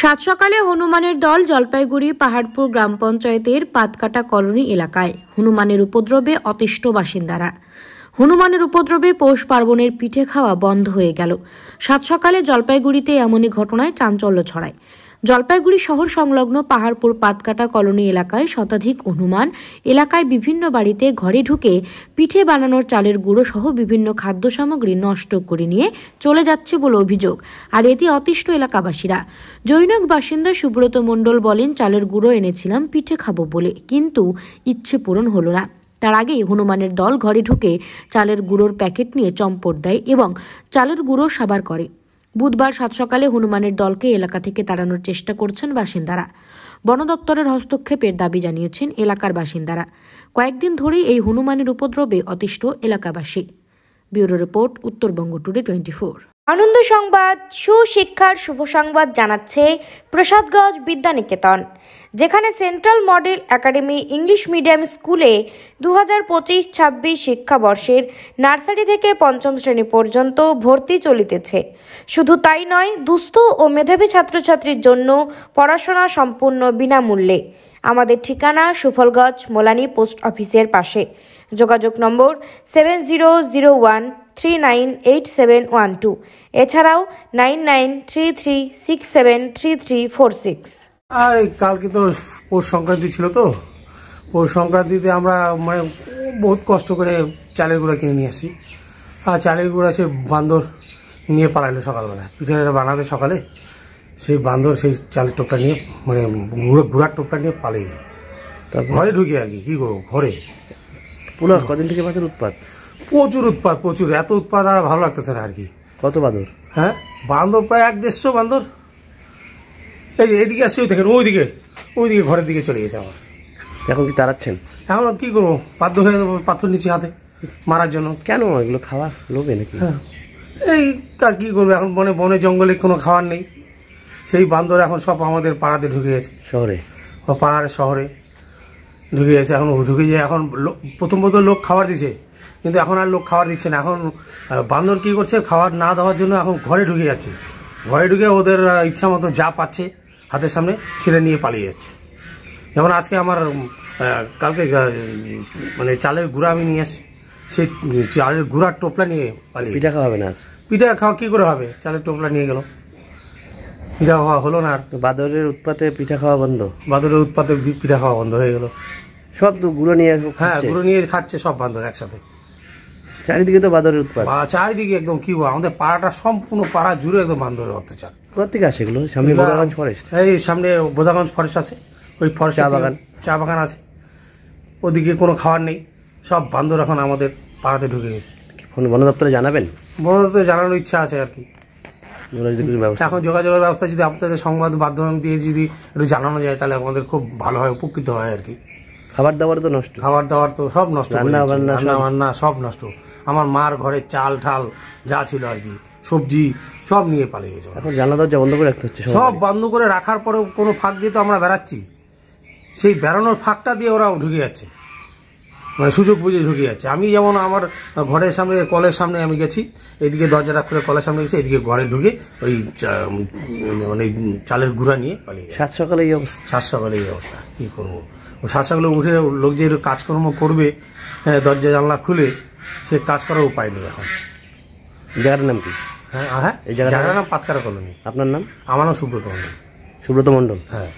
সাত সকালে হনুমানের দল জলপাইগুড়ি পাহাড়পুর গ্রাম পঞ্চায়েতের পাতকাটা কলোনি এলাকায় হনুমানের উপদ্রবে অতিষ্ঠ বাসিন্দারা। হনুমানের উপদ্রবে পৌষ পার্বণের পিঠে খাওয়া বন্ধ হয়ে গেল। সাত সকালে জলপাইগুড়িতে এমনই ঘটনায় চাঞ্চল্য ছড়ায়। জলপাইগুড়ি শহর সংলগ্ন পাহাড়পুর পাতকাটা কলোনি এলাকায় শতাধিক হনুমান এলাকায় বিভিন্ন বাড়িতে ঘরে ঢুকে পিঠে বানানোর চালের গুঁড়ো সহ বিভিন্ন খাদ্য সামগ্রী নষ্ট করে নিয়ে চলে যাচ্ছে বলে অভিযোগ। আর এতে অতিষ্ঠ এলাকাবাসীরা। জৈনক বাসিন্দা সুব্রত মণ্ডল বলেন, চালের গুঁড়ো এনেছিলাম পিঠে খাবো বলে, কিন্তু ইচ্ছে পূরণ হলো না। তার আগেই হনুমানের দল ঘরে ঢুকে চালের গুঁড়োর প্যাকেট নিয়ে চম্পট দেয় এবং চালের গুঁড়ো সাবার করে। বুধবার সাত সকালে হনুমানের দলকে এলাকা থেকে তাড়ানোর চেষ্টা করছেন বাসিন্দারা। বন দপ্তরের হস্তক্ষেপের দাবি জানিয়েছেন এলাকার বাসিন্দারা। কয়েকদিন ধরেই এই হনুমানের উপদ্রবে অতিষ্ঠ এলাকাবাসী। Bureau report, Uttarbanga today 24। আনন্দ সংবাদ, সুশিক্ষার শুভ সংবাদ জানাচ্ছে প্রসাদগঞ্জ বিদ্যানিকেতন, যেখানে central model academy English medium স্কুলে 2025-26 শিক্ষাবর্ষের নার্সারি থেকে পঞ্চম শ্রেণী পর্যন্ত ভর্তি চলিতেছে। শুধু তাই নয়, দুস্থ ও মেধাবী ছাত্রছাত্রীর জন্য পড়াশোনা সম্পূর্ণ বিনামূল্যে। আমাদের ঠিকানা সুফলগঞ্জ মোলানি পোস্ট অফিসের পাশে। যোগাযোগ নম্বর 7001398712, এছাড়াও 9933673346। আর কালকে তো পৌষ সংক্রান্তি ছিল, তো পৌষ সংক্রান্তিতে আমরা বহুত কষ্ট করে চালের গুঁড়া কিনে নিয়ে আসি। আর চালের গুঁড়া সে বান্দর নিয়ে পালাইলো সকালবেলা, পিঠে বানাবে সকালে। সেই বান্দর সেই চালের টোপটা নিয়ে গুঁড়ার টোপটা নিয়ে পালিয়ে গেল। ঘরে ঢুকে আর কি করবো, ঘরে পুরো কদিন থেকে বাঁদর উৎপাত, প্রচুর উৎপাত, প্রচুর। এত উৎপাত আর ভালো লাগতেছে না আর কি। কত বাঁদর? হ্যাঁ, বান্দর প্রায় 1-150 বান্দর। এইদিকে আসছে, ওইদিকে ঘরের দিকে চলে গেছে আমার। এখন কি তাড়াচ্ছেন? এখন কি করবো, বাধ্য হয়ে যাবো পাথর নিচে হাতে মারার জন্য। কেন এগুলো খাওয়া লোভে নাকি? এই আর কি করবো, এখন বনে জঙ্গলে কোনো খাওয়ার নেই। সেই বান্দর এখন সব আমাদের পাড়াতে ঢুকে গেছে, শহরে, পাড়ার শহরে ঢুকে গেছে। এখন ঢুকে যায়, এখন প্রথম লোক খাবার দিছে, কিন্তু এখন আর লোক খাবার দিচ্ছে না। এখন বান্দর কি করছে, খাবার না দেওয়ার জন্য এখন ঘরে ঢুকে যাচ্ছে। ঘরে ঢুকে ওদের ইচ্ছা মতো যা পাচ্ছে হাতের সামনে সেটা নিয়ে পালিয়ে যাচ্ছে। যেমন আজকে আমার কালকে চালের গুঁড়া আমি নিয়ে আসছি, সেই চালের গুঁড়ার টোপলা নিয়ে পালিয়ে। পিঠা খাওয়াবে না? পিঠা খাওয়া কি করে হবে, চালের টোপলা নিয়ে গেল, পিঠা খাওয়া হলো না। আর বাদরের উৎপাতে পিঠা খাওয়া বন্ধ? বাদরের উৎপাতে পিঠা খাওয়া বন্ধ হয়ে গেল। সব তো গুঁড়ো নিয়ে, হ্যাঁ, গুঁড়ো নিয়ে খাচ্ছে সব বান্দর একসাথে। চারিদিকে তো বাদরের উৎপাত, চারিদিকে একদম কি বলবো, আমাদের পাড়াটা সম্পূর্ণ পাড়া জুড়ে একদম বান্দরের অত্যাচার। কোথেকে আসে এগুলো? সামনে বোদাগঞ্জ ফরেস্ট, এই সামনে বোদাগঞ্জ ফরেস্ট আছে, ওই ফরেস্ট চা বাগান আছে, ওদিকে কোনো খাবার নেই। সব বান্দর এখন আমাদের পাড়াতে ঢুকে গেছে। বন দপ্তরে জানাবেন? বন দপ্তরে জানানোর ইচ্ছা আছে আর কি। এখন যোগাযোগের ব্যবস্থা যদি আপনাদের সংবাদ মাধ্যম দিয়ে যদি একটু জানানো যায়, তাহলে আমাদের খুব ভালো হয়, উপকৃত হয় আর কি। খাবার দাবার তো নষ্ট, খাবার দাবার তো সব নষ্ট, রান্না বান্না সব নষ্ট। আমার মার ঘরে চাল ঠাল যা ছিল আর কি, সবজি সব নিয়ে পালিয়ে গেছে। এখন জানলা দরজা বন্ধ করে রাখতে হচ্ছে, সব বন্ধ করে রাখার পরেও কোনো ফাঁক দিয়ে তো আমরা বেড়াচ্ছি, সেই বেড়ানোর ফাঁকটা দিয়ে ওরাও ঢুকে যাচ্ছে, সুযোগ বুঝে ঢুকে যাচ্ছে। আমি যেমন আমার ঘরের সামনে, কলের সামনে আমি গেছি, এইদিকে দরজাটা খুলে কলের সামনে গেছি, এদিকে ঘরে ঢুকে ওই চালের গুঁড়া নিয়ে পালিয়ে। সাত সকালে এই অবস্থা, সাত সকালে এই অবস্থা, কি করবো। সাত সকালে উঠে লোক যে কাজকর্ম করবে, হ্যাঁ, দরজা জানলা খুলে, সে কাজ করার উপায় নেই এখন। জায়গাটার নাম কি? হ্যাঁ, এই জায়গাটার নাম পাতকাটা কলোনি। আপনার নাম? আমার নাম সুব্রত মণ্ডল। সুব্রত মণ্ডল, হ্যাঁ।